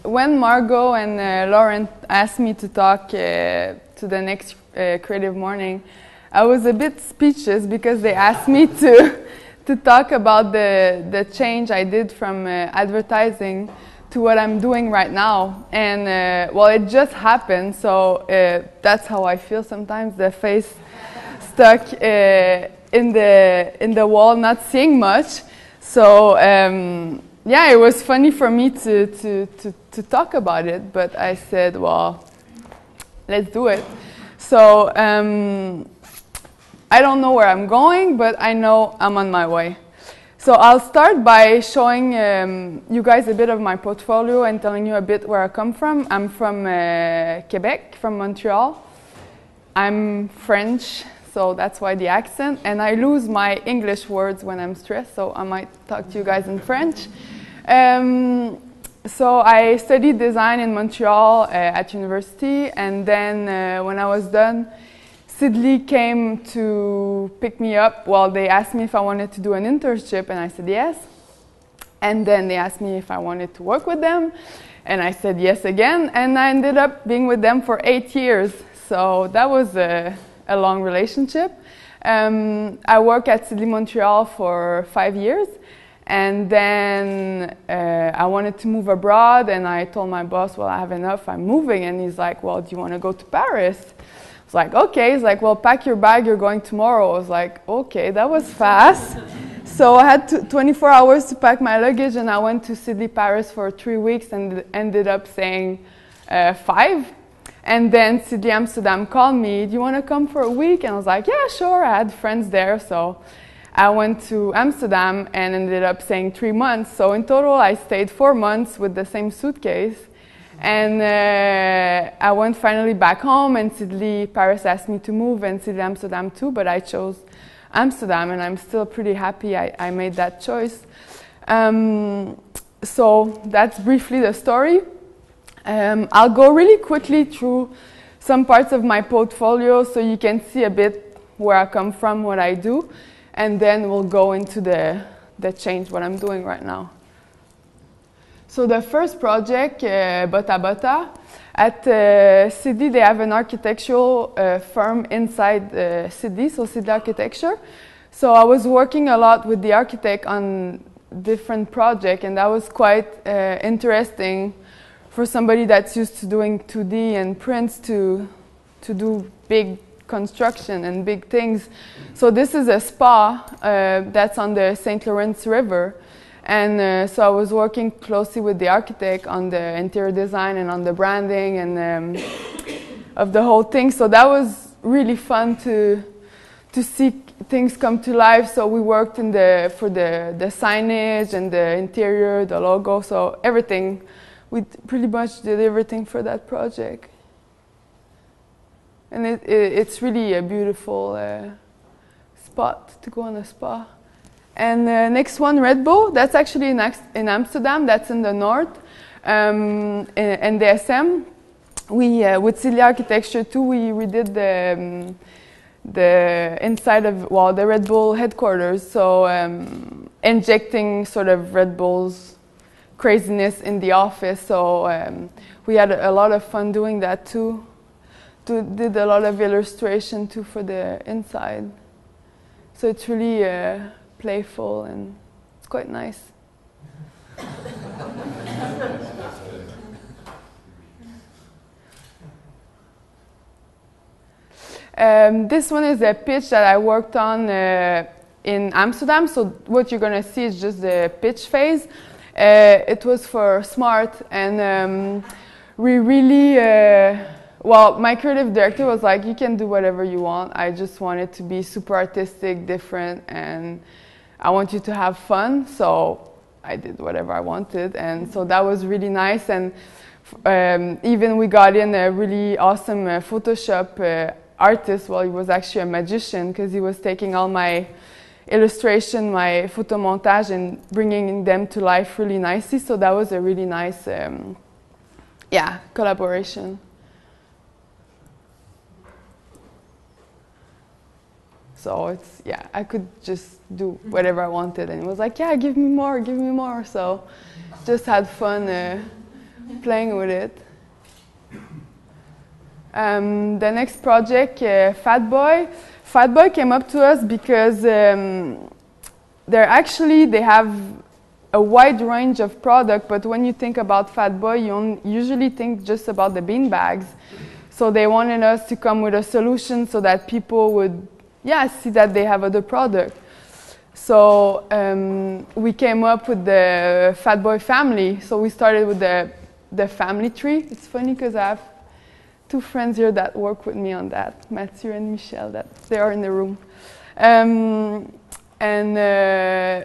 When Margot and Lauren asked me to talk to the next Creative Morning, I was a bit speechless because they asked me to talk about the change I did from advertising to what I'm doing right now. And well, it just happened, so that's how I feel sometimes, the face stuck in the wall, not seeing much. So yeah, it was funny for me to talk about it, but I said, well, let's do it. So I don't know where I'm going, but I know I'm on my way. So I'll start by showing you guys a bit of my portfolio and telling you a bit where I come from. I'm from Quebec, from Montreal. I'm French, so that's why the accent. And I lose my English words when I'm stressed, so I might talk to you guys in French. So I studied design in Montreal at university, and then when I was done, Sidley came to pick me up. Well, they asked me if I wanted to do an internship, and I said yes. And then they asked me if I wanted to work with them, and I said yes again, and I ended up being with them for 8 years. So that was a long relationship. I worked at Sidley Montreal for 5 years. And then I wanted to move abroad, and I told my boss, well, I have enough, I'm moving. And he's like, well, do you want to go to Paris? I was like, okay. He's like, well, pack your bag, you're going tomorrow. I was like, okay, that was fast. So I had 24 hours to pack my luggage, and I went to Sidley, Paris for 3 weeks and ended up staying 5. And then Sidley Amsterdam called me, do you want to come for a week? And I was like, yeah, sure. I had friends there, so I went to Amsterdam and ended up staying 3 months. So in total, I stayed 4 months with the same suitcase. And I went finally back home, and Sidley Paris asked me to move, and Sidley Amsterdam too, but I chose Amsterdam, and I'm still pretty happy I made that choice. So that's briefly the story. I'll go really quickly through some parts of my portfolio so you can see a bit where I come from, what I do. And then we'll go into the change, what I'm doing right now. So the first project, Bota Bota, at Sidley, they have an architectural firm inside Sidley, so Sidley Architecture. So I was working a lot with the architect on different projects, and that was quite interesting for somebody that's used to doing 2D and prints to do big construction and big things. So this is a spa that's on the St. Lawrence River, and so I was working closely with the architect on the interior design and on the branding and of the whole thing. So that was really fun to see things come to life. So we worked for the signage and the interior, the logo, so everything. We pretty much did everything for that project. And it's really a beautiful spot to go on a spa. And next one, Red Bull, that's actually in Amsterdam, that's in the north. In the SM, with Sidley Architecture too, we redid the inside of, well, the Red Bull headquarters. So injecting sort of Red Bull's craziness in the office. So we had a lot of fun doing that too. Did a lot of illustration too for the inside. So it's really playful and it's quite nice. This one is a pitch that I worked on in Amsterdam. So what you're going to see is just the pitch phase. It was for Smart, and we really, well, my creative director was like, you can do whatever you want. I just wanted to be super artistic, different, and I want you to have fun. So I did whatever I wanted, and so that was really nice. And even we got in a really awesome Photoshop artist. Well, he was actually a magician, because he was taking all my illustration, my photo montage, and bringing them to life really nicely. So that was a really nice, collaboration. So it's, I could just do whatever I wanted, and it was like, yeah, give me more, give me more. So just had fun playing with it. The next project, Fat Boy. Fat Boy came up to us because they have a wide range of product, but when you think about Fat Boy, you usually think just about the bean bags. So they wanted us to come with a solution so that people would see that they have other product. So we came up with the Fat Boy family. So we started with the family tree. It's funny because I have two friends here that work with me on that, Mathieu and Michel, that they are in the room.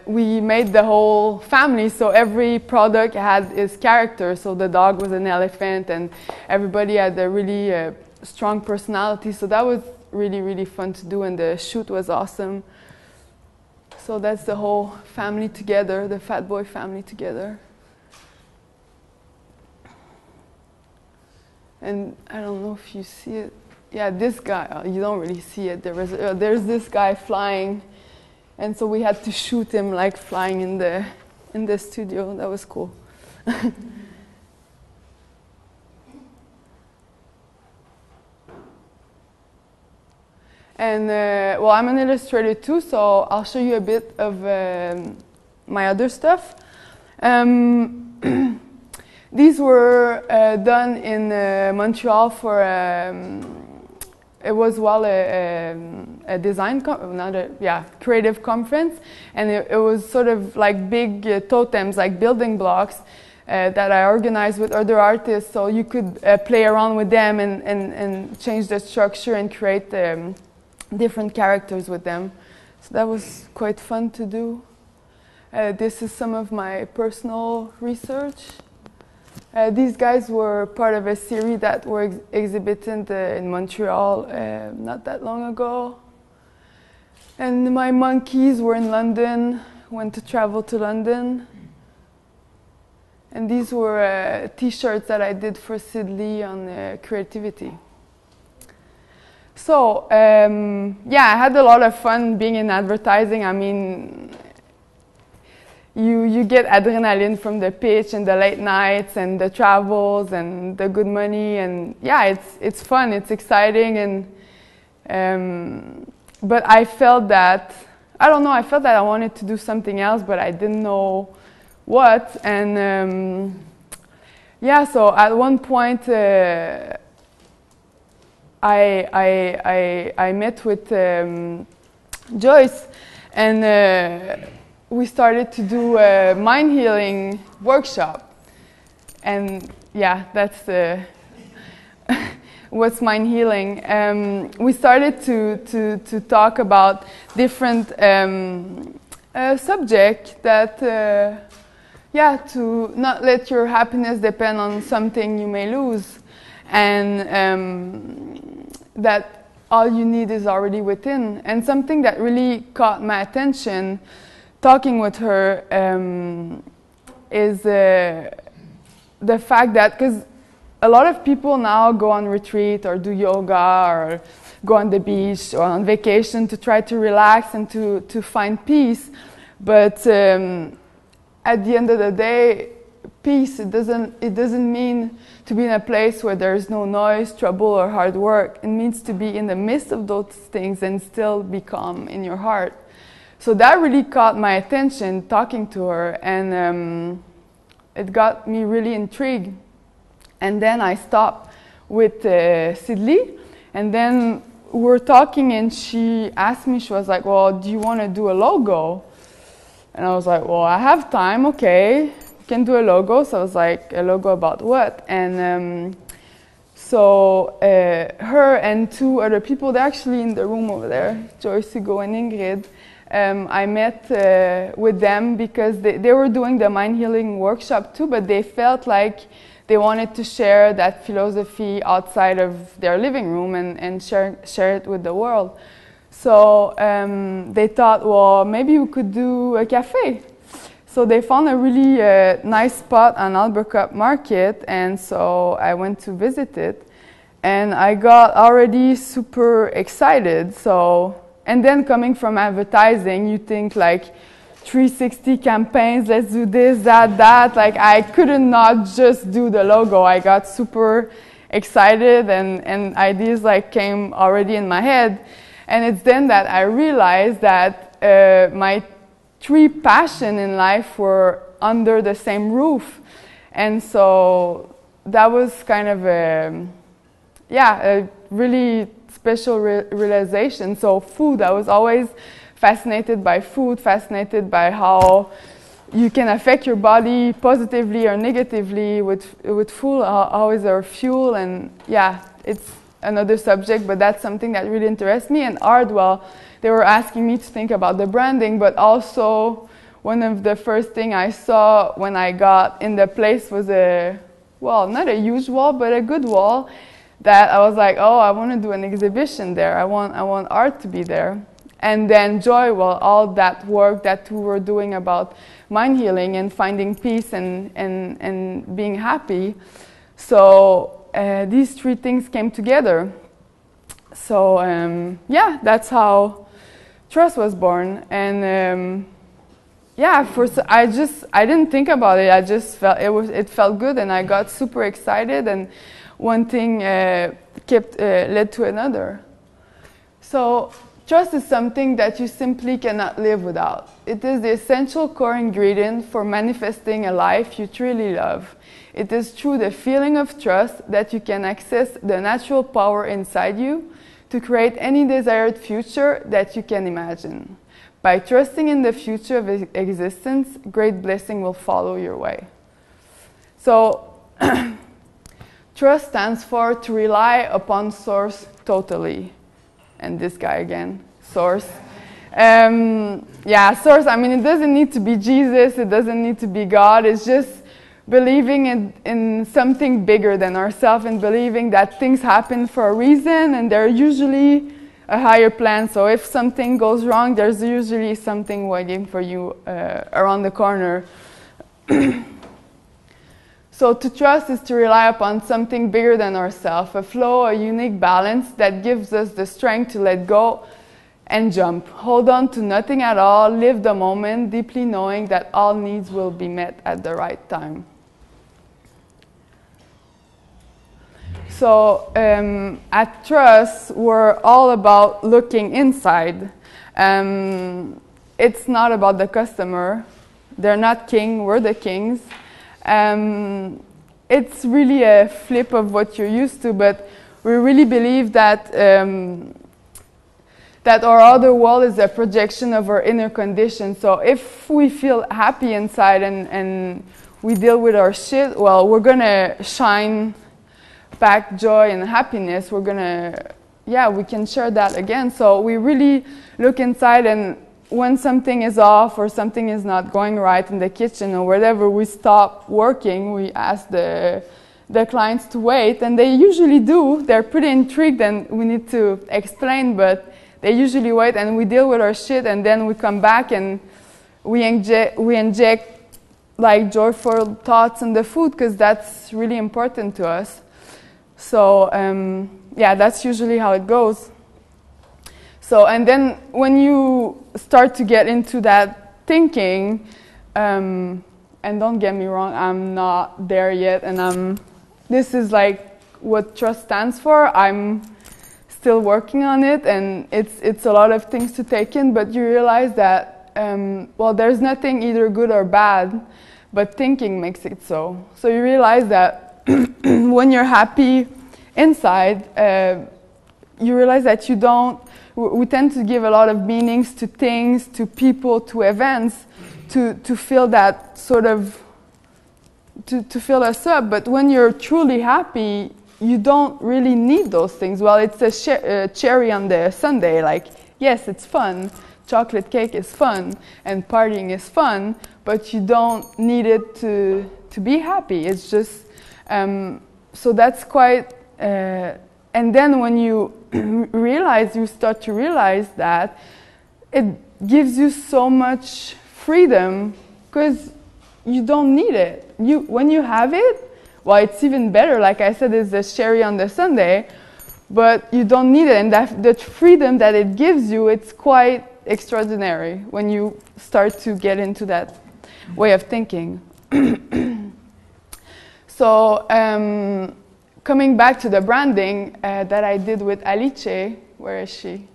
We made the whole family, so every product had its character. So the dog was an elephant, and everybody had a really strong personality. So that was really, really fun to do, and the shoot was awesome. So that's the whole family together, the Fat Boy family together. And I don't know if you see it. Yeah, this guy, you don't really see it. There's this guy flying, and so we had to shoot him like flying in the studio. That was cool. And well, I'm an illustrator too, so I'll show you a bit of my other stuff. These were done in Montreal for it was a design creative conference, and it was sort of like big totems, like building blocks that I organized with other artists, so you could play around with them and change the structure and create different characters with them. So that was quite fun to do. This is some of my personal research. These guys were part of a series that were exhibited in Montreal not that long ago. And my monkeys were in London, went to travel to London. And these were t-shirts that I did for Sid Lee on creativity. So, I had a lot of fun being in advertising. I mean, you get adrenaline from the pitch and the late nights and the travels and the good money, and it's fun, it's exciting, and but I felt that I wanted to do something else, but I didn't know what. And so at one point I met with Joyce, and we started to do a mind healing workshop. And that's what's mind healing. We started to talk about different subjects that to not let your happiness depend on something you may lose, and that all you need is already within. And something that really caught my attention talking with her is the fact that, because a lot of people now go on retreat or do yoga or go on the beach or on vacation to try to relax and to find peace, but at the end of the day, peace, it doesn't mean to be in a place where there's no noise, trouble, or hard work. It means to be in the midst of those things and still be calm in your heart. So that really caught my attention talking to her, and it got me really intrigued. And then I stopped with Sid Lee, and then we were talking, and she asked me, she was like, well, do you want to do a logo? And I was like, well, I have time, okay, we can do a logo. So I was like, a logo about what? And so her and two other people, they're actually in the room over there, Joyce, Hugo, and Ingrid, I met with them because they were doing the mind healing workshop too, but they felt like they wanted to share that philosophy outside of their living room and share it with the world. So they thought, well, maybe we could do a cafe. So they found a really nice spot on Albercup Market, and so I went to visit it, and I got already super excited. So, and then coming from advertising, you think like 360 campaigns, let's do this, that. Like I couldn't not just do the logo. I got super excited, and ideas like came already in my head. And it's then that I realized that my 3 passions in life were under the same roof. And so that was kind of a really special realization. So food, I was always fascinated by food, fascinated by how you can affect your body positively or negatively with food, how is our fuel, and yeah, it's another subject, but that's something that really interests me. And art, well, they were asking me to think about the branding, but also one of the first things I saw when I got in the place was not a huge wall, but a good wall that I was like, oh, I want to do an exhibition there. I want art to be there. And then joy, well, all that work that we were doing about mind healing and finding peace and being happy. So these 3 things came together. So that's how Trust was born. And first I didn't think about it. I just felt it felt good, and I got super excited, and one thing led to another. So trust is something that you simply cannot live without. It is the essential core ingredient for manifesting a life you truly love. It is through the feeling of trust that you can access the natural power inside you to create any desired future that you can imagine. By trusting in the future of existence, great blessing will follow your way. So, trust stands for to rely upon Source totally. And this guy again, Source. Source, I mean, it doesn't need to be Jesus, it doesn't need to be God, it's just believing in something bigger than ourselves, and believing that things happen for a reason, and they're usually a higher plan. So if something goes wrong, there's usually something waiting for you around the corner. So to trust is to rely upon something bigger than ourselves, a flow, a unique balance that gives us the strength to let go and jump. Hold on to nothing at all, live the moment, deeply knowing that all needs will be met at the right time. So at Trust, we're all about looking inside. It's not about the customer. They're not king, we're the kings. It's really a flip of what you're used to, but we really believe that that our outer world is a projection of our inner condition. So if we feel happy inside and we deal with our shit, well, we're gonna shine back joy and happiness. We're gonna, we can share that again. So we really look inside, and when something is off or something is not going right in the kitchen or whatever, we stop working. We ask the clients to wait, and they usually do. They're pretty intrigued, and we need to explain, but they usually wait, and we deal with our shit, and then we come back and we inject like joyful thoughts in the food, because that's really important to us. So that's usually how it goes. So, and then when you start to get into that thinking, and don't get me wrong, I'm not there yet, and this is like what Trust stands for. I'm still working on it, and it's a lot of things to take in, but you realize that, there's nothing either good or bad, but thinking makes it so. So you realize that when you're happy inside, you realize that we tend to give a lot of meanings to things, to people, to events, to feel that sort of, to fill us up. But when you're truly happy, you don't really need those things. Well, it's a cherry on the sundae, like, yes, it's fun. chocolate cake is fun and partying is fun, but you don't need it to be happy. It's just, so that's quite, and then when you you start to realize that it gives you so much freedom because you don't need it. When you have it, well, it's even better. Like I said, it's the cherry on the sundae, but you don't need it. And the freedom that it gives you, it's quite extraordinary when you start to get into that way of thinking. So coming back to the branding that I did with Alice, where is she?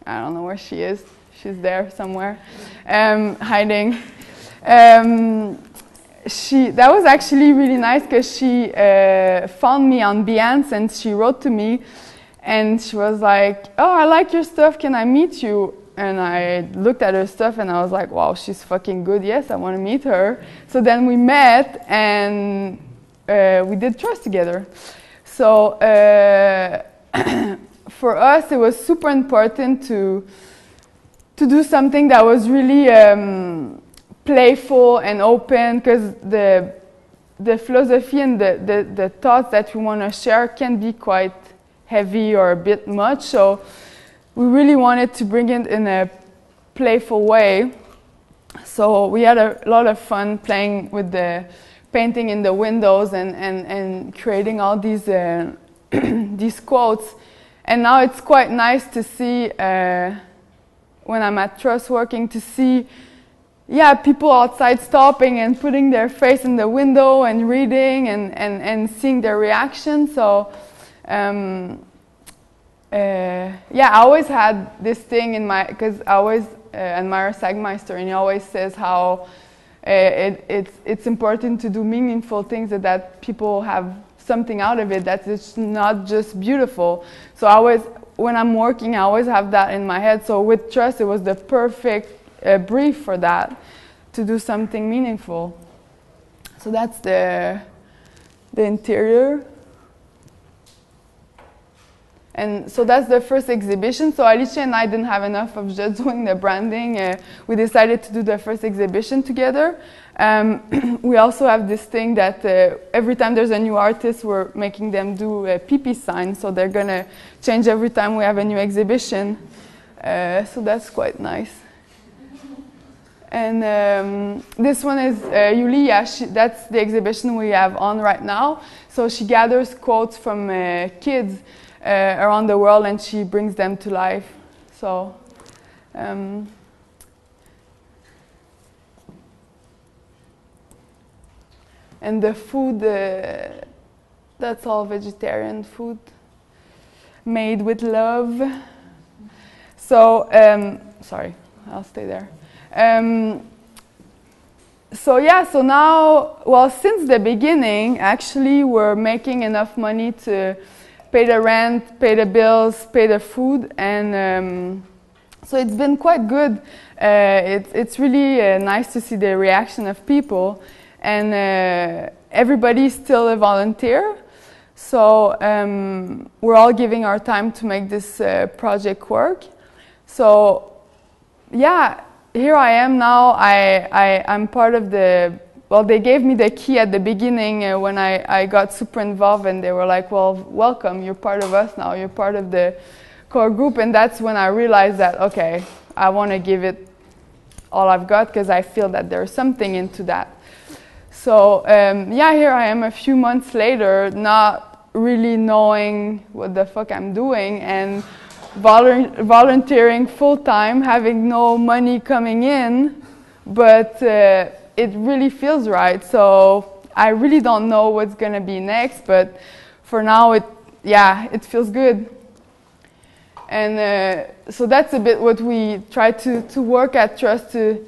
I don't know where she is. She's there somewhere, hiding. That was actually really nice because she found me on Behance and she wrote to me and she was like, oh, I like your stuff, can I meet you? And I looked at her stuff and I was like, wow, she's fucking good, yes, I want to meet her. So then we met and we did Trust together. So for us it was super important to do something that was really playful and open, because the philosophy and the thoughts that we want to share can be quite heavy or a bit much. So we really wanted to bring it in a playful way. So we had a lot of fun playing with the painting in the windows and creating all these these quotes. And now it's quite nice to see when I'm at Trust working, to see people outside stopping and putting their face in the window and reading and seeing their reaction. So I always had this thing in my, because I always admire Sagmeister, and he always says how it's important to do meaningful things, that people have something out of it, that it's not just beautiful. So when I'm working, I always have that in my head. So with Trust, it was the perfect brief for that, to do something meaningful. So that's the interior. And so that's the first exhibition. So Alicia and I didn't have enough of just doing the branding. We decided to do the first exhibition together. We also have this thing that every time there's a new artist, we're making them do a PP sign. So they're going to change every time we have a new exhibition. So that's quite nice. And this one is Yulia. That's the exhibition we have on right now. So she gathers quotes from kids around the world and she brings them to life. So and the food, that's all vegetarian food made with love. So sorry, I'll stay there. So now, well, since the beginning, actually, we're making enough money to pay the rent, pay the bills, pay the food, and so it's been quite good. It's really nice to see the reaction of people, and everybody's still a volunteer. So we're all giving our time to make this project work. So here I am now. I'm part of the, well, they gave me the key at the beginning when I got super involved, and they were like, well, welcome, you're part of us now, you're part of the core group. And that's when I realized that, okay, I want to give it all I've got, because I feel that there's something into that. So here I am a few months later, not really knowing what the fuck I'm doing, and volunteering full-time, having no money coming in, but it really feels right. So I really don't know what's going to be next, but for now it feels good. And so that's a bit what we try to work at Trust, to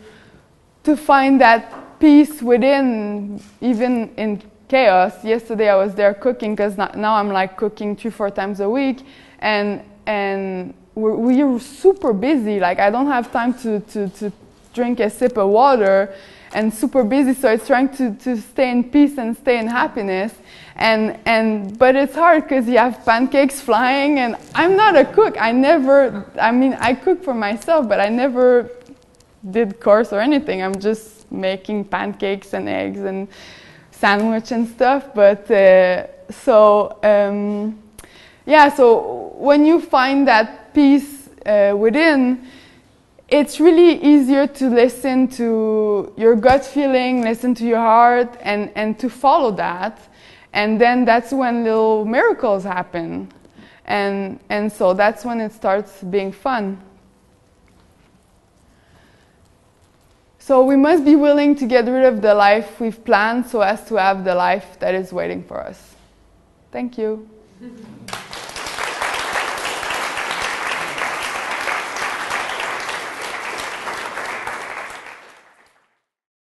find that peace within, even in chaos. Yesterday I was there cooking, because now I'm like cooking 3-4 times a week, and we're super busy. Like I don't have time to drink a sip of water, and super busy, so it's trying to stay in peace and stay in happiness. But it's hard because you have pancakes flying, and I'm not a cook. I cook for myself, but I never did course or anything. I'm just making pancakes and eggs and sandwich and stuff. But so when you find that peace within, it's really easier to listen to your gut feeling, listen to your heart, and to follow that. And then that's when little miracles happen. And so that's when it starts being fun. So we must be willing to get rid of the life we've planned so as to have the life that is waiting for us. Thank you.